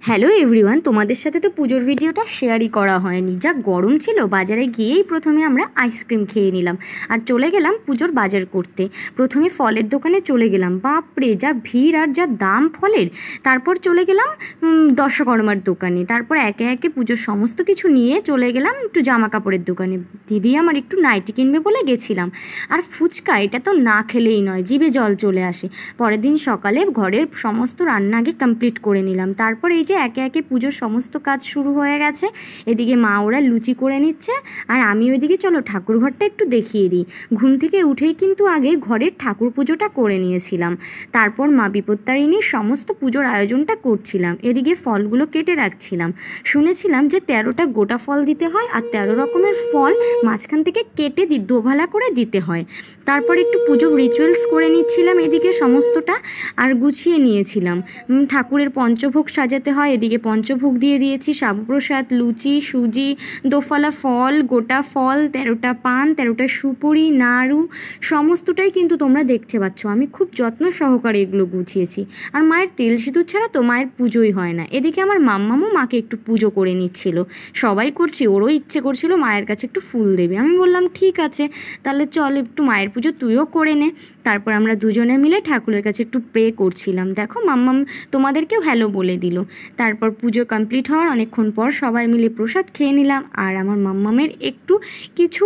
Hello everyone, তোমাদের সাথে তো পুজোর ভিডিওটা শেয়ারই করা হয়নি। যা গরম ছিল, বাজারে গিয়েই প্রথমে আমরা আইসক্রিম খেয়ে নিলাম আর চলে গেলাম পুজোর বাজার করতে। প্রথমে ফলের দোকানে চলে গেলাম, বাপরে যা ভিড় আর যা দাম ফলের। তারপর চলে গেলাম দশকর্মার দোকানে, তারপর একে একে পুজোর সমস্ত কিছু নিয়ে চলে গেলাম একটু জামা কাপড়ের দোকানে। দিদি আমার একটু নাইটি কিনবে বলে গেছিলাম। আর ফুচকা, এটা তো না খেলেই নয়, জিভে জল চলে আসে। পরের দিন সকালে ঘরের সমস্ত রান্না আগে কমপ্লিট করে নিলাম। তারপর এই যে একে একে পুজোর সমস্ত কাজ শুরু হয়ে গেছে। এদিকে মা ওরা লুচি করে নিচ্ছে আর আমি ওইদিকে চলো ঠাকুর ঘরটা একটু দেখিয়ে দিই। ঘুম থেকে উঠেই কিন্তু আগে ঘরের ঠাকুর পুজোটা করে নিয়েছিলাম। তারপর মা বিপত্তারিণীর সমস্ত পুজোর আয়োজনটা করছিলাম। এদিকে ফলগুলো কেটে রাখছিলাম। শুনেছিলাম যে 13টা গোটা ফল দিতে হয় আর 13 রকমের ফল মাঝখান থেকে কেটে দোভালা করে দিতে হয়। তারপর একটু পুজো রিচুয়ালস করে নিচ্ছিলাম এদিকে সমস্তটা, আর গুছিয়ে নিয়েছিলাম। ঠাকুরের পঞ্চভোগ সাজাতে হয়, এদিকে পঞ্চভোগ দিয়ে দিয়েছি, সাবুপ্রসাদ, লুচি, সুজি, দোফালা ফল, গোটা ফল, 13টা পান, 13টা সুপুরি, নাড়ু, সমস্তটাই কিন্তু তোমরা দেখতে পাচ্ছ। আমি খুব যত্ন সহকারে এগুলো গুছিয়েছি। আর মায়ের তেল সিঁদুর ছাড়া তো মায়ের পুজোই হয় না। এদিকে আমার মাম্মামও মাকে একটু পুজো করে নিচ্ছিল। সবাই করছি, ওরও ইচ্ছে করছিল মায়ের কাছে একটু ফুল দেবে। আমি বললাম ঠিক আছে, তাহলে চল একটু মায়ের পুজো তুইও করে নে। তারপর আমরা দুজনে মিলে ঠাকুরের কাছে একটু প্রে করছিলাম। দেখো মাম্মাম তোমাদেরকেও হ্যালো বলে দিল। তারপর পুজো কমপ্লিট হওয়ার অনেকক্ষণ পর সবাই মিলে প্রসাদ খেয়ে নিলাম। আর আমার মাম্মামের একটু কিছু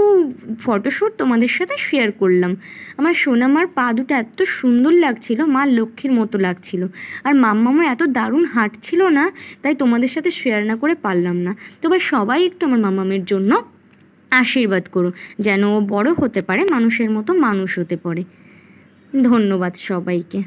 ফটোশ্যুট তোমাদের সাথে শেয়ার করলাম। আমার সোনামার পা দুটো এত সুন্দর লাগছিল, মা লক্ষ্মীর মতো লাগছিল। আর মাম্মামও এত দারুণ হাঁটছিল না, তাই তোমাদের সাথে শেয়ার না করে পারলাম না। তবে সবাই একটু আমার মাম্মামের জন্য আশীর্বাদ করো, যেন ও বড় হতে পারে, মানুষের মতো মানুষ হতে পারে। ধন্যবাদ সবাইকে।